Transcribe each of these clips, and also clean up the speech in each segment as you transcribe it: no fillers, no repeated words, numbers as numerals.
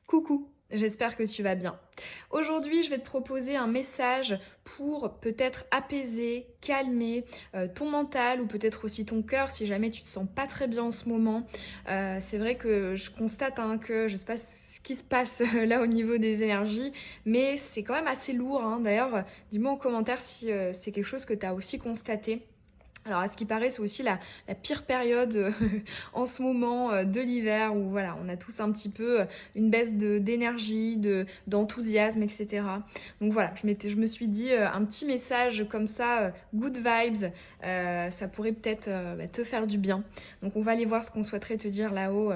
Coucou, j'espère que tu vas bien. Aujourd'hui, je vais te proposer un message pour peut-être apaiser, calmer ton mental ou peut-être aussi ton cœur si jamais tu te sens pas très bien en ce moment. C'est vrai que je constate que je sais pas ce qui se passe là au niveau des énergies, mais c'est quand même assez lourd, hein. D'ailleurs, dis-moi en commentaire si c'est quelque chose que tu as aussi constaté. Alors, à ce qui paraît, c'est aussi la pire période en ce moment de l'hiver où voilà, on a tous un petit peu une baisse d'énergie, d'enthousiasme, etc. Donc voilà, je me suis dit un petit message comme ça, good vibes, ça pourrait peut-être te faire du bien. Donc on va aller voir ce qu'on souhaiterait te dire là-haut.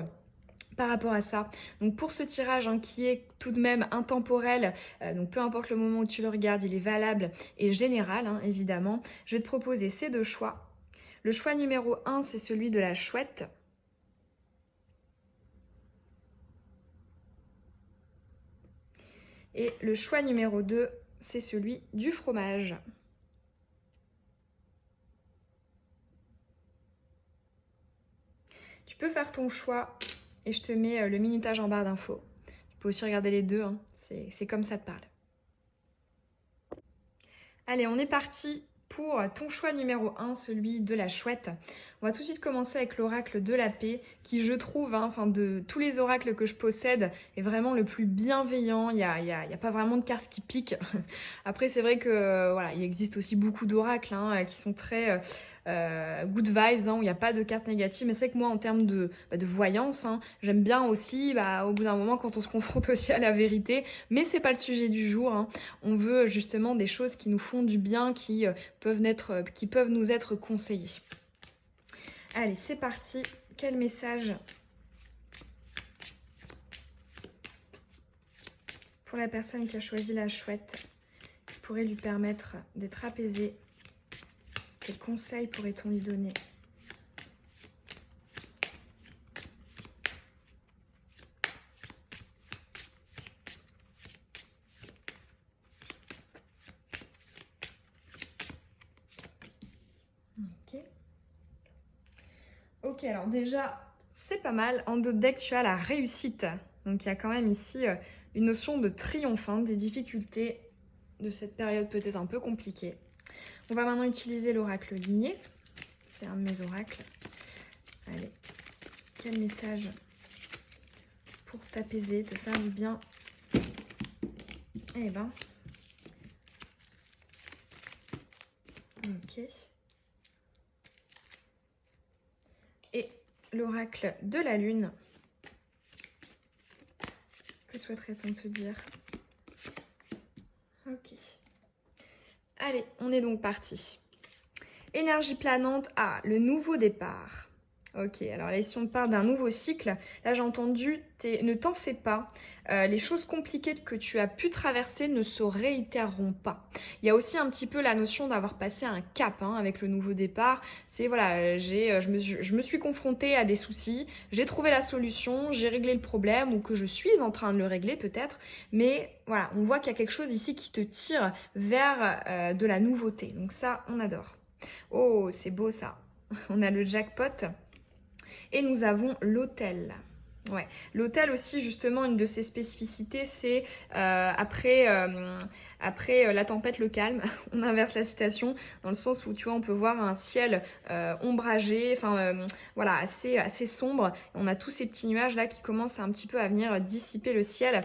Par rapport à ça. Donc pour ce tirage qui est tout de même intemporel, donc peu importe le moment où tu le regardes, il est valable et général évidemment, je vais te proposer ces deux choix. Le choix numéro 1, c'est celui de la chouette. Et le choix numéro 2, c'est celui du fromage. Tu peux faire ton choix et je te mets le minutage en barre d'infos. Tu peux aussi regarder les deux, c'est comme ça te parle. Allez, on est parti pour ton choix numéro 1, celui de la chouette. On va tout de suite commencer avec l'oracle de la paix, qui je trouve, de tous les oracles que je possède, est vraiment le plus bienveillant. Il y a pas vraiment de carte qui pique. Après, c'est vrai que voilà, il existe aussi beaucoup d'oracles qui sont très good vibes, où il n'y a pas de carte négative. Mais c'est vrai que moi, en termes de voyance, j'aime bien aussi, au bout d'un moment, quand on se confronte aussi à la vérité. Mais c'est pas le sujet du jour. On veut justement des choses qui nous font du bien, qui peuvent nous être conseillées. Allez, c'est parti. Quel message pour la personne qui a choisi la chouette qui pourrait lui permettre d'être apaisée? Quels conseils pourrait-on lui donner? Ok, alors déjà, c'est pas mal. En dos de deck, tu as la réussite. Donc il y a quand même ici une notion de triomphe, des difficultés de cette période peut-être un peu compliquée. On va maintenant utiliser l'oracle ligné. C'est un de mes oracles. Allez, quel message pour t'apaiser, te faire du bien? Eh ben, ok. Et l'oracle de la lune. Que souhaiterait-on te dire? Ok. Allez, on est donc parti. Énergie planante à le nouveau départ. Ok, alors là, si on part d'un nouveau cycle, là j'ai entendu, ne t'en fais pas, les choses compliquées que tu as pu traverser ne se réitéreront pas. Il y a aussi un petit peu la notion d'avoir passé un cap avec le nouveau départ. C'est voilà, je me suis confrontée à des soucis, j'ai trouvé la solution, j'ai réglé le problème ou que je suis en train de le régler peut-être, mais voilà, on voit qu'il y a quelque chose ici qui te tire vers de la nouveauté. Donc ça, on adore. Oh, c'est beau ça. On a le jackpot. Et nous avons l'hôtel. Ouais, l'hôtel aussi, justement, une de ses spécificités, c'est après la tempête, le calme. On inverse la citation dans le sens où, tu vois, on peut voir un ciel ombragé, voilà, assez sombre. On a tous ces petits nuages là qui commencent un petit peu à venir dissiper le ciel.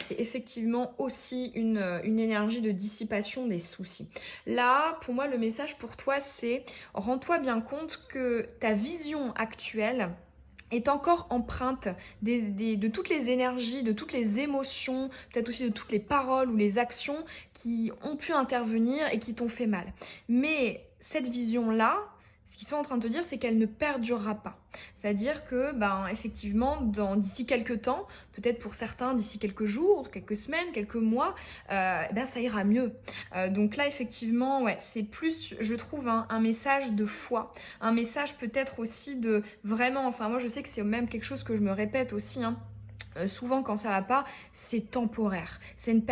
C'est effectivement aussi une énergie de dissipation des soucis. Là, pour moi, le message pour toi, c'est rends-toi bien compte que ta vision actuelle est encore empreinte de toutes les énergies, de toutes les émotions, peut-être aussi de toutes les paroles ou les actions qui ont pu intervenir et qui t'ont fait mal. Mais cette vision-là, ce qu'ils sont en train de te dire, c'est qu'elle ne perdurera pas. C'est-à-dire que, effectivement, d'ici quelques temps, peut-être pour certains, d'ici quelques jours, quelques semaines, quelques mois, ça ira mieux. Donc là, effectivement, ouais, c'est plus, je trouve, un message de foi, un message peut-être aussi de vraiment, moi je sais que c'est même quelque chose que je me répète aussi, souvent quand ça va pas, c'est temporaire. C'est une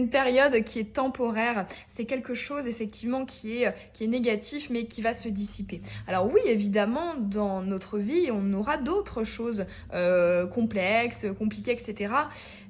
période qui est temporaire. C'est quelque chose effectivement qui est négatif mais qui va se dissiper. Alors oui, évidemment, dans notre vie, on aura d'autres choses complexes, compliquées, etc.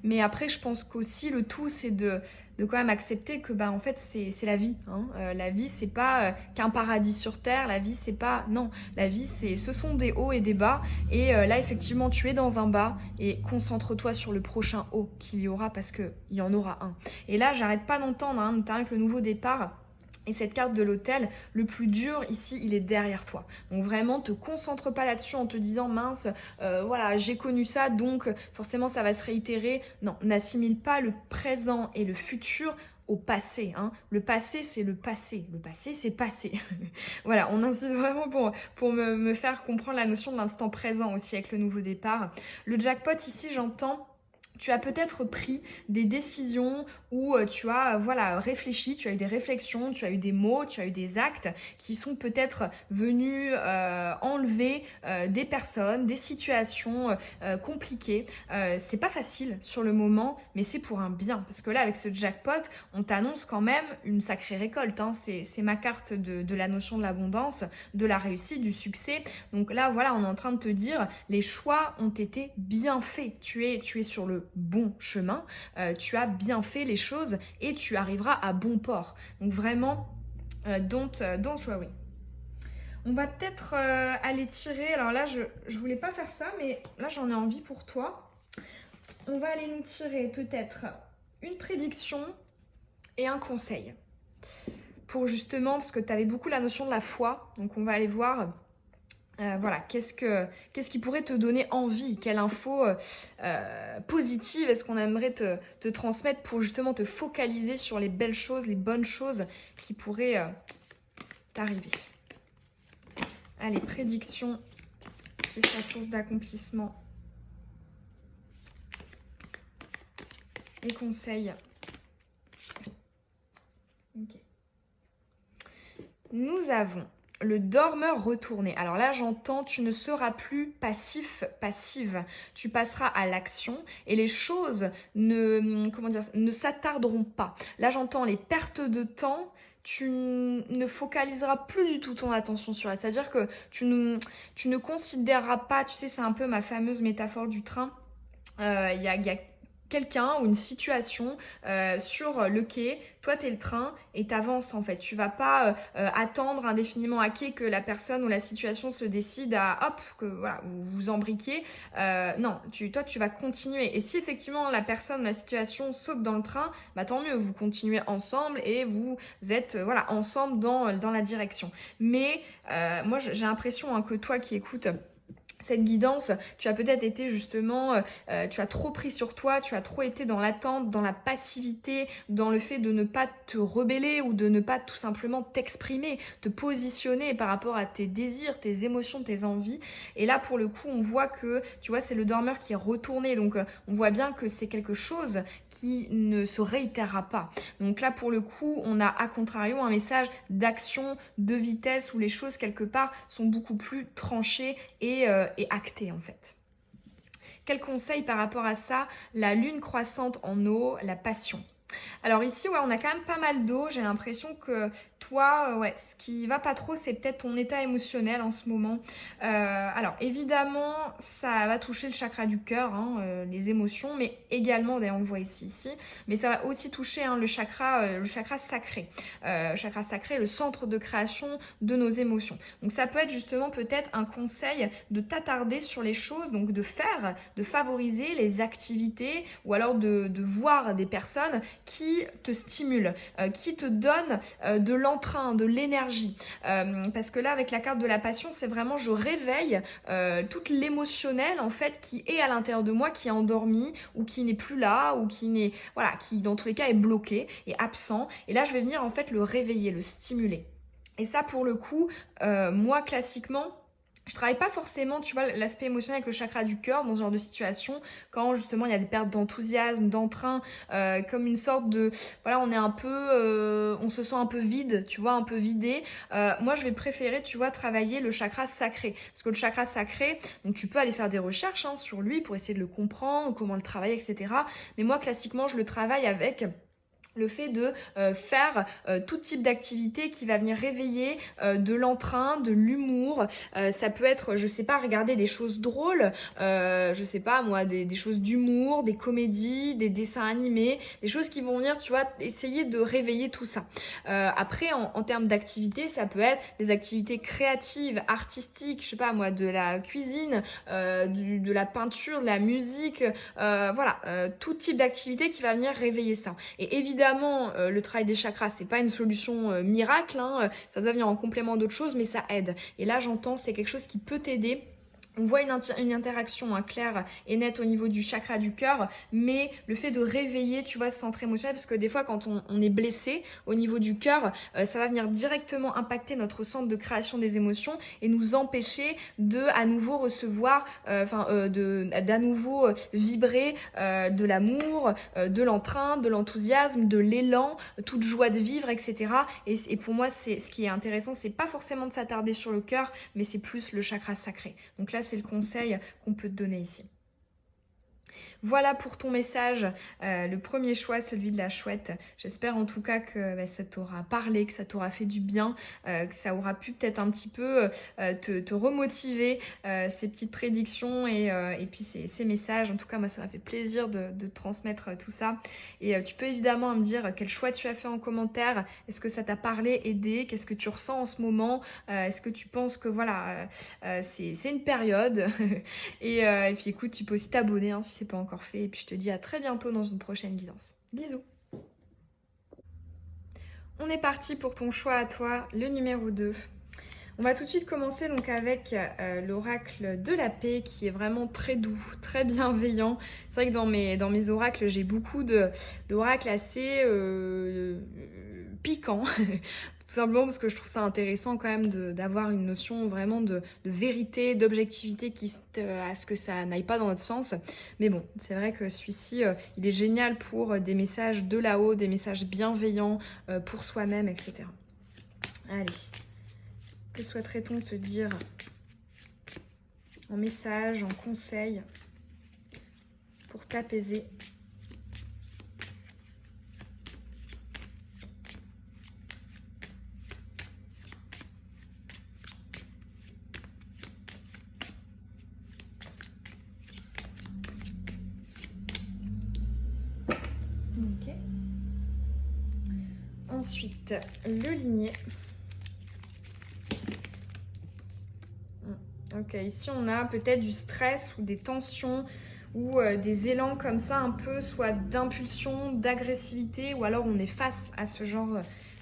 Mais après, je pense qu'aussi le tout, c'est de quand même accepter que bah en fait c'est la vie, hein. La vie c'est pas qu'un paradis sur terre, la vie c'est pas, non, la vie ce sont des hauts et des bas, et là effectivement tu es dans un bas et concentre-toi sur le prochain haut qu'il y aura, parce que il y en aura un. Et là j'arrête pas d'entendre, hein, notamment avec le nouveau départ et cette carte de l'hôtel, le plus dur ici, il est derrière toi. Donc vraiment, te concentre pas là-dessus en te disant mince, voilà, j'ai connu ça, donc forcément ça va se réitérer. Non, n'assimile pas le présent et le futur au passé, hein. Le passé, c'est le passé. Le passé, c'est passé. Voilà, on insiste vraiment pour me faire comprendre la notion de l'instant présent aussi avec le nouveau départ. Le jackpot ici, j'entends. Tu as peut-être pris des décisions où tu as voilà, réfléchi, tu as eu des réflexions, tu as eu des mots, tu as eu des actes qui sont peut-être venus enlever des personnes, des situations compliquées. C'est pas facile sur le moment, mais c'est pour un bien. Parce que là, avec ce jackpot, on t'annonce quand même une sacrée récolte, hein. C'est ma carte de la notion de l'abondance, de la réussite, du succès. Donc là, voilà, on est en train de te dire, les choix ont été bien faits. Tu es sur le bon chemin, tu as bien fait les choses et tu arriveras à bon port. Donc vraiment, don't worry. On va peut-être aller tirer, alors là je voulais pas faire ça, mais là j'en ai envie pour toi. On va aller nous tirer peut-être une prédiction et un conseil. Pour justement, parce que tu avais beaucoup la notion de la foi, donc on va aller voir voilà, qu'est-ce qui pourrait te donner envie? Quelle info positive est-ce qu'on aimerait te transmettre pour justement te focaliser sur les belles choses, les bonnes choses qui pourraient t'arriver? Allez, prédiction qui sera source d'accomplissement et conseils. Ok. Nous avons le dormeur retourné. Alors là, j'entends, tu ne seras plus passive. Tu passeras à l'action et les choses ne s'attarderont pas. Là, j'entends les pertes de temps. Tu ne focaliseras plus du tout ton attention sur elle. C'est-à-dire que tu ne considéreras pas, tu sais, c'est un peu ma fameuse métaphore du train. Il y a quelqu'un ou une situation sur le quai, toi t'es le train et t'avances en fait. Tu vas pas attendre indéfiniment à quai que la personne ou la situation se décide à hop, que voilà, vous vous embriquez. Non, toi tu vas continuer. Et si effectivement la personne ou la situation saute dans le train, bah tant mieux, vous continuez ensemble et vous êtes voilà, ensemble dans la direction. Mais moi j'ai l'impression que toi qui écoutes cette guidance, tu as peut-être été justement, tu as trop pris sur toi, tu as trop été dans l'attente, dans la passivité, dans le fait de ne pas te rebeller ou de ne pas tout simplement t'exprimer, te positionner par rapport à tes désirs, tes émotions, tes envies. Et là, pour le coup, on voit que, tu vois, c'est le dormeur qui est retourné. Donc, on voit bien que c'est quelque chose qui ne se réitérera pas. Donc là, pour le coup, on a à contrario un message d'action, de vitesse, où les choses, quelque part, sont beaucoup plus tranchées et actées en fait. Quel conseil par rapport à ça? La lune croissante en eau, la passion. Alors ici, ouais, on a quand même pas mal d'eau. J'ai l'impression que toi, ouais, ce qui va pas trop, c'est peut-être ton état émotionnel en ce moment. Alors évidemment, ça va toucher le chakra du cœur, hein, les émotions, mais également, d'ailleurs on le voit ici, mais ça va aussi toucher hein, le chakra sacré. Chakra sacré, le centre de création de nos émotions. Donc ça peut être justement peut-être un conseil de t'attarder sur les choses, donc de favoriser les activités ou alors de voir des personnes qui te stimulent, qui te donnent de l'entrain, de l'énergie. Parce que là, avec la carte de la passion, c'est vraiment je réveille toute l'émotionnel en fait qui est à l'intérieur de moi, qui est endormi ou qui n'est plus là ou qui dans tous les cas est bloqué, est absent. Et là, je vais venir en fait le réveiller, le stimuler. Et ça, pour le coup, moi classiquement, Je travaille pas forcément, tu vois, l'aspect émotionnel avec le chakra du cœur dans ce genre de situation, quand justement il y a des pertes d'enthousiasme, d'entrain, comme une sorte de, voilà, on est un peu, on se sent un peu vide, tu vois, un peu vidé. Moi, je vais préférer, tu vois, travailler le chakra sacré, parce que le chakra sacré, donc tu peux aller faire des recherches hein, sur lui pour essayer de le comprendre, comment le travailler, etc. Mais moi, classiquement, je le travaille avec le fait de faire tout type d'activité qui va venir réveiller de l'entrain, de l'humour. Ça peut être, je sais pas, regarder des choses drôles, je sais pas moi, des choses d'humour, des comédies, des dessins animés, des choses qui vont venir, tu vois, essayer de réveiller tout ça. Après, en termes d'activité, ça peut être des activités créatives, artistiques, je sais pas moi, de la cuisine, de la peinture, de la musique, voilà, tout type d'activité qui va venir réveiller ça. Et évidemment, le travail des chakras, c'est pas une solution miracle, hein, ça doit venir en complément d'autres choses, mais ça aide. Et là, j'entends, c'est quelque chose qui peut t'aider. On voit une interaction hein, claire et nette au niveau du chakra du cœur, mais le fait de réveiller, tu vois, ce centre émotionnel, parce que des fois, quand on est blessé au niveau du cœur, ça va venir directement impacter notre centre de création des émotions et nous empêcher de à nouveau recevoir, d'à nouveau vibrer de l'amour, de l'entrain, de l'enthousiasme, de l'élan, toute joie de vivre, etc. Et pour moi, c'est ce qui est intéressant, c'est pas forcément de s'attarder sur le cœur, mais c'est plus le chakra sacré. Donc là, c'est le conseil qu'on peut te donner ici. Voilà pour ton message, le premier choix, celui de la chouette. J'espère en tout cas que ça t'aura parlé, que ça t'aura fait du bien, que ça aura pu peut-être un petit peu te remotiver, ces petites prédictions et puis ces messages. En tout cas, moi, ça m'a fait plaisir de transmettre tout ça. Et tu peux évidemment me dire quel choix tu as fait en commentaire. Est-ce que ça t'a parlé, aidé? Qu'est-ce que tu ressens en ce moment? Est-ce que tu penses que voilà, c'est une période et puis écoute, tu peux aussi t'abonner hein, si c'est pas encore fait. Et puis je te dis à très bientôt dans une prochaine guidance. Bisous. On est parti pour ton choix à toi, le numéro 2. On va tout de suite commencer donc avec l'oracle de la paix qui est vraiment très doux, très bienveillant. C'est vrai que dans mes oracles, j'ai beaucoup d'oracles assez piquants. Tout simplement parce que je trouve ça intéressant quand même d'avoir une notion vraiment de vérité, d'objectivité à ce que ça n'aille pas dans notre sens. Mais bon, c'est vrai que celui-ci, il est génial pour des messages de là-haut, des messages bienveillants pour soi-même, etc. Allez. Que souhaiterait-on te dire en message, en conseil pour t'apaiser? Ok. Ensuite, le lignet. Ok, ici on a peut-être du stress ou des tensions ou des élans comme ça un peu, soit d'impulsion, d'agressivité, ou alors on est face à ce genre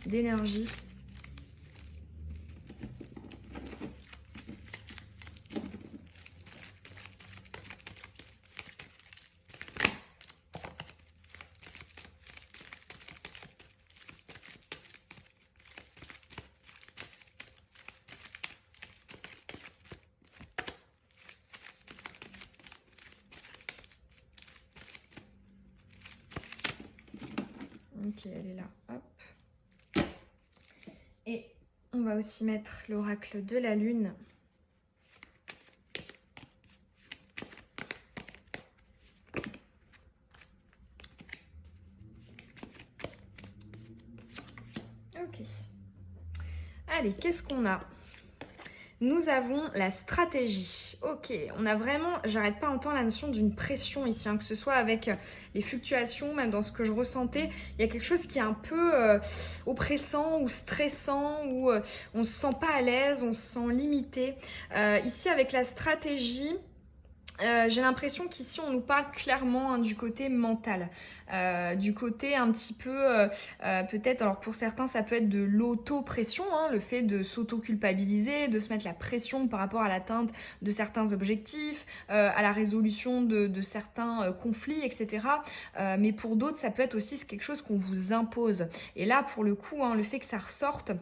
d'énergie. Ok, elle est là, hop. Et on va aussi mettre l'oracle de la lune. Ok. Allez, qu'est-ce qu'on a? Nous avons la stratégie. Ok, on a vraiment, j'arrête pas d'entendre la notion d'une pression ici, hein, que ce soit avec les fluctuations, même dans ce que je ressentais, il y a quelque chose qui est un peu oppressant ou stressant, où on se sent pas à l'aise, on se sent limité. Ici, avec la stratégie, j'ai l'impression qu'ici on nous parle clairement hein, du côté mental, du côté un petit peu peut-être, alors pour certains ça peut être de l'auto-pression, hein, le fait de s'auto-culpabiliser, de se mettre la pression par rapport à l'atteinte de certains objectifs, à la résolution de certains conflits, etc. Mais pour d'autres ça peut être aussi quelque chose qu'on vous impose. Et là pour le coup, hein, le fait que ça ressorte,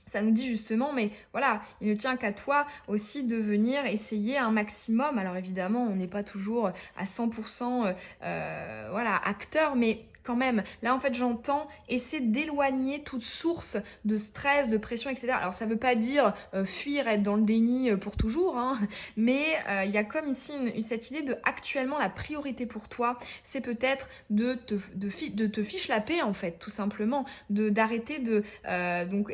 Ça nous dit justement, mais voilà, il ne tient qu'à toi aussi de venir essayer un maximum. Alors évidemment, on n'est pas toujours à 100% voilà, acteur, mais quand même, là en fait j'entends essayer d'éloigner toute source de stress, de pression, etc. Alors ça veut pas dire fuir, être dans le déni pour toujours, hein, mais il y a comme ici cette idée de actuellement la priorité pour toi, c'est peut-être de te fiche la paix en fait, tout simplement, d'arrêter de donc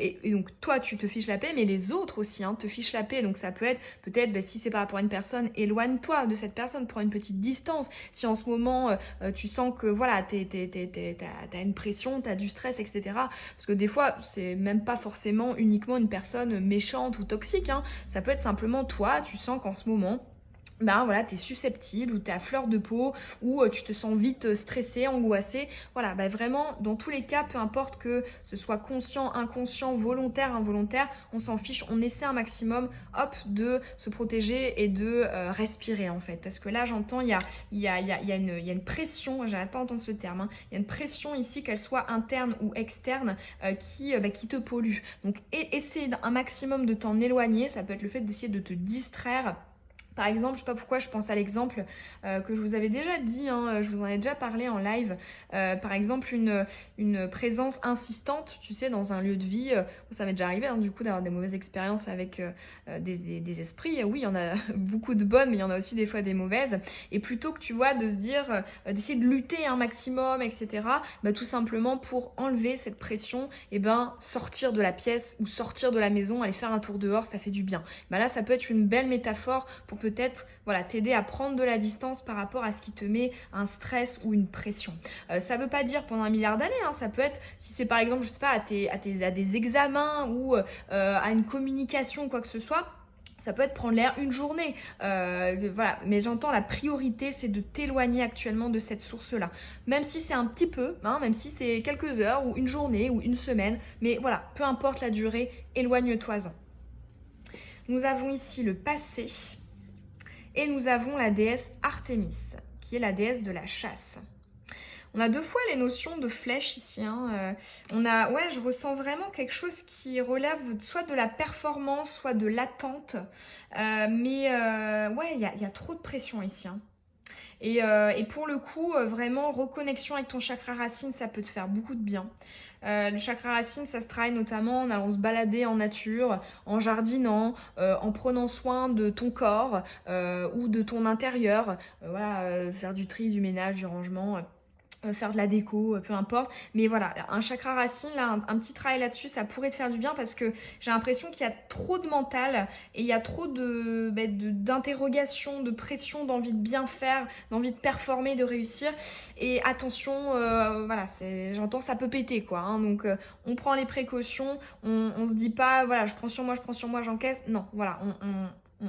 toi tu te fiches la paix, mais les autres aussi hein, te fichent la paix. Donc ça peut être peut-être si c'est par rapport à une personne, éloigne-toi de cette personne, prends une petite distance. Si en ce moment tu sens que voilà t'as une pression, t'as du stress, etc. Parce que des fois c'est même pas forcément uniquement une personne méchante ou toxique, hein. Ça peut être simplement toi, tu sens qu'en ce moment ben voilà, t'es susceptible ou t'es à fleur de peau ou tu te sens vite stressé, angoissé. Voilà, ben vraiment, dans tous les cas, peu importe que ce soit conscient, inconscient, volontaire, involontaire, on s'en fiche, on essaie un maximum, hop, de se protéger et de respirer en fait. Parce que là, j'entends, il y a une pression, j'arrête pas d'entendre ce terme, hein, il y a une pression ici, qu'elle soit interne ou externe, qui te pollue. Donc, essayer un maximum de t'en éloigner, ça peut être le fait d'essayer de te distraire. Par exemple, je sais pas pourquoi je pense à l'exemple que je vous avais déjà dit, hein, je vous en ai déjà parlé en live. Par exemple, une présence insistante, tu sais, dans un lieu de vie. Ça m'est déjà arrivé, hein, du coup, d'avoir des mauvaises expériences avec des esprits. Oui, il y en a beaucoup de bonnes, mais il y en a aussi des fois des mauvaises. Et plutôt que tu vois, de se dire, d'essayer de lutter un maximum, etc. Bah, tout simplement pour enlever cette pression, et ben sortir de la pièce ou sortir de la maison, aller faire un tour dehors, ça fait du bien. Bah là, ça peut être une belle métaphore pour peut-être voilà, t'aider à prendre de la distance par rapport à ce qui te met un stress ou une pression. Ça veut pas dire pendant 1 milliard d'années, hein, ça peut être si c'est par exemple, je sais pas, à des examens ou à une communication, quoi que ce soit. Ça peut être prendre l'air une journée, voilà. Mais j'entends la priorité, c'est de t'éloigner actuellement de cette source-là. Même si c'est un petit peu, hein, même si c'est quelques heures ou une journée ou une semaine, mais voilà, peu importe la durée, éloigne-toi-en. Nous avons ici le passé. Et nous avons la déesse Artémis, qui est la déesse de la chasse. On a deux fois les notions de flèche ici. Hein. Je ressens vraiment quelque chose qui relève soit de la performance, soit de l'attente. Il y a trop de pression ici. Hein. Et pour le coup, vraiment, reconnexion avec ton chakra racine, ça peut te faire beaucoup de bien. Le chakra racine, ça se travaille notamment en allant se balader en nature, en jardinant, en prenant soin de ton corps ou de ton intérieur. Faire du tri, du ménage, du rangement. Faire de la déco, peu importe. Mais voilà, un chakra racine, là, un petit travail là-dessus, ça pourrait te faire du bien parce que j'ai l'impression qu'il y a trop de mental et il y a trop d'interrogations, de pression, d'envie de bien faire, d'envie de performer, de réussir. Et attention, j'entends ça peut péter, quoi. Hein. Donc, on prend les précautions, on se dit pas, voilà, je prends sur moi, j'encaisse. Non, voilà,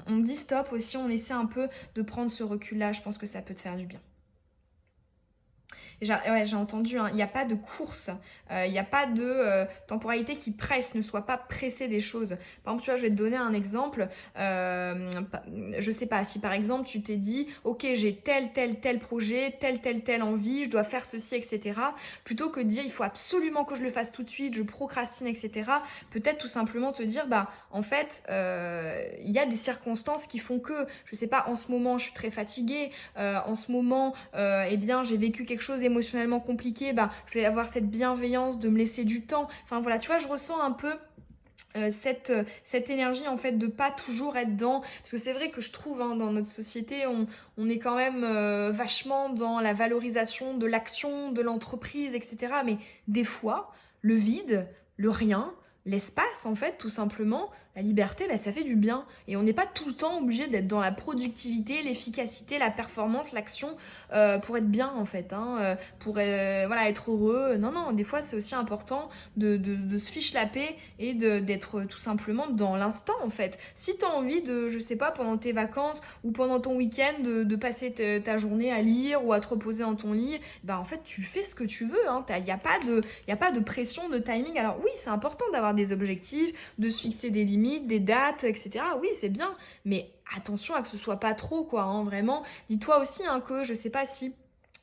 on dit stop aussi, on essaie un peu de prendre ce recul-là. Je pense que ça peut te faire du bien. J'ai entendu, hein, il n'y a pas de course, il n'y a pas de temporalité qui presse, ne sois pas pressé des choses. Par exemple, tu vois, je vais te donner un exemple. Je sais pas, si par exemple tu t'es dit, ok, j'ai tel projet, telle envie, je dois faire ceci, etc. Plutôt que de dire, il faut absolument que je le fasse tout de suite, je procrastine, etc. Peut-être tout simplement te dire, en fait, il y a des circonstances qui font que, je sais pas, en ce moment, je suis très fatiguée, en ce moment, j'ai vécu quelque chose émotionnellement compliqué, je vais avoir cette bienveillance de me laisser du temps. Enfin voilà, tu vois, je ressens un peu cette énergie en fait de pas toujours être dans, parce que c'est vrai que je trouve hein, dans notre société on est quand même vachement dans la valorisation de l'action, de l'entreprise, etc. Mais des fois le vide, le rien, l'espace en fait tout simplement, la liberté, ça fait du bien. Et on n'est pas tout le temps obligé d'être dans la productivité, l'efficacité, la performance, l'action pour être bien en fait, hein, pour être heureux. Non, des fois c'est aussi important de se fiche la paix et d'être tout simplement dans l'instant en fait. Si tu as envie de, je sais pas, pendant tes vacances ou pendant ton week-end de passer ta journée à lire ou à te reposer dans ton lit, en fait tu fais ce que tu veux. Hein. Il n'y a pas de pression, de timing. Alors oui, c'est important d'avoir des objectifs, de se fixer des limites, des dates, etc. Oui, c'est bien, mais attention à que ce soit pas trop, quoi, hein, vraiment. Dis-toi aussi hein, que je sais pas si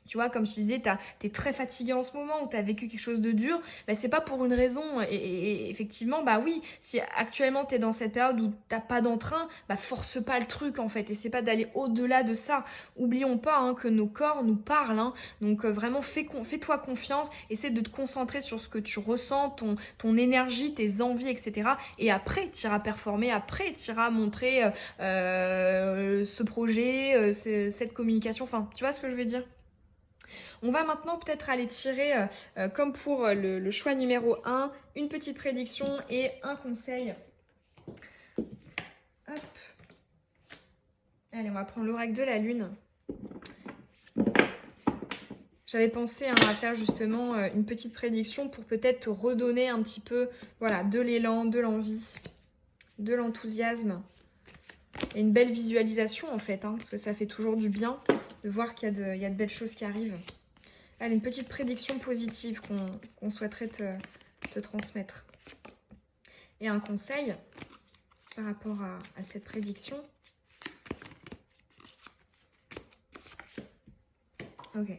Tu vois, comme je te disais, t'es très fatigué en ce moment ou t'as vécu quelque chose de dur, bah, c'est pas pour une raison. Et effectivement, bah oui, si actuellement t'es dans cette période où t'as pas d'entrain, bah force pas le truc en fait. Essaie pas d'aller au-delà de ça. Oublions pas hein, que nos corps nous parlent. Hein. Donc vraiment, fais-toi confiance. Essaie de te concentrer sur ce que tu ressens, ton énergie, tes envies, etc. Et après, t'iras performer. Après, t'iras montrer ce projet, cette communication. Enfin, tu vois ce que je veux dire? On va maintenant peut-être aller tirer, comme pour le choix numéro 1, une petite prédiction et un conseil. Hop. Allez, on va prendre l'oracle de la lune. J'avais pensé hein, à faire justement une petite prédiction pour peut-être te redonner un petit peu voilà, de l'élan, de l'envie, de l'enthousiasme et une belle visualisation en fait, hein, parce que ça fait toujours du bien de voir qu'il y a de belles choses qui arrivent. Allez, une petite prédiction positive qu'on souhaiterait te transmettre. Et un conseil par rapport à cette prédiction. Ok.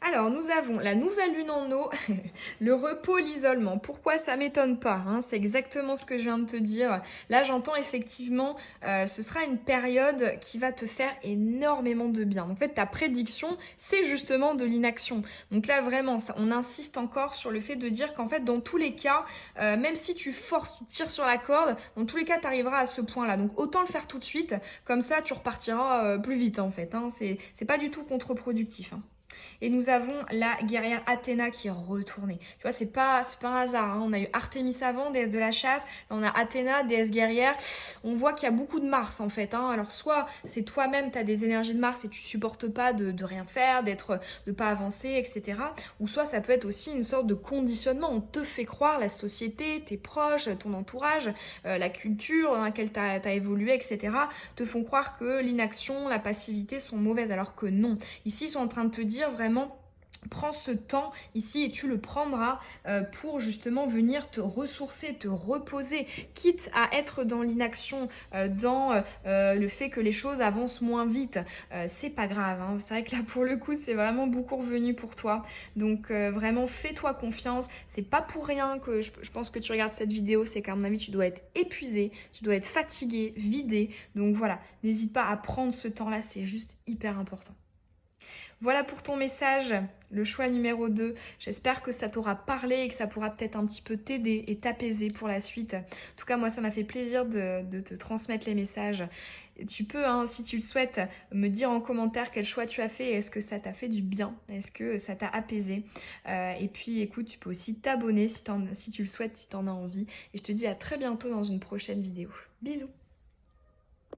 Alors, nous avons la nouvelle lune en eau, le repos, l'isolement. Pourquoi ça m'étonne pas hein, c'est exactement ce que je viens de te dire. Là, j'entends effectivement, ce sera une période qui va te faire énormément de bien. En fait, ta prédiction, c'est justement de l'inaction. Donc là, vraiment, on insiste encore sur le fait de dire qu'en fait, dans tous les cas, même si tu forces, tu tires sur la corde, dans tous les cas, tu arriveras à ce point-là. Donc, autant le faire tout de suite. Comme ça, tu repartiras plus vite, en fait. Hein. C'est pas du tout contre-productif. Hein. Et nous avons la guerrière Athéna qui est retournée. Tu vois, c'est pas un hasard. Hein. On a eu Artémis avant, déesse de la chasse. Là, on a Athéna, déesse guerrière. On voit qu'il y a beaucoup de Mars en fait. Hein. Alors soit c'est toi-même, tu as des énergies de Mars et tu supportes pas de rien faire, de pas avancer, etc. Ou soit ça peut être aussi une sorte de conditionnement. On te fait croire, la société, tes proches, ton entourage, la culture dans laquelle tu as évolué, etc. te font croire que l'inaction, la passivité sont mauvaises alors que non. Ici, ils sont en train de te dire vraiment prends ce temps ici et tu le prendras pour justement venir te ressourcer, te reposer, quitte à être dans l'inaction, dans le fait que les choses avancent moins vite. C'est pas grave, hein. C'est vrai que là pour le coup c'est vraiment beaucoup revenu pour toi. Donc vraiment fais-toi confiance. C'est pas pour rien que je pense que tu regardes cette vidéo, c'est qu'à mon avis tu dois être épuisé, tu dois être fatigué, vidé. Donc voilà, n'hésite pas à prendre ce temps-là, c'est juste hyper important. Voilà pour ton message, le choix numéro 2. J'espère que ça t'aura parlé et que ça pourra peut-être un petit peu t'aider et t'apaiser pour la suite. En tout cas, moi, ça m'a fait plaisir de te transmettre les messages. Tu peux, hein, si tu le souhaites, me dire en commentaire quel choix tu as fait. Est-ce que ça t'a fait du bien? Est-ce que ça t'a apaisé? Et puis, écoute, tu peux aussi t'abonner si tu le souhaites, si tu en as envie. Et je te dis à très bientôt dans une prochaine vidéo. Bisous!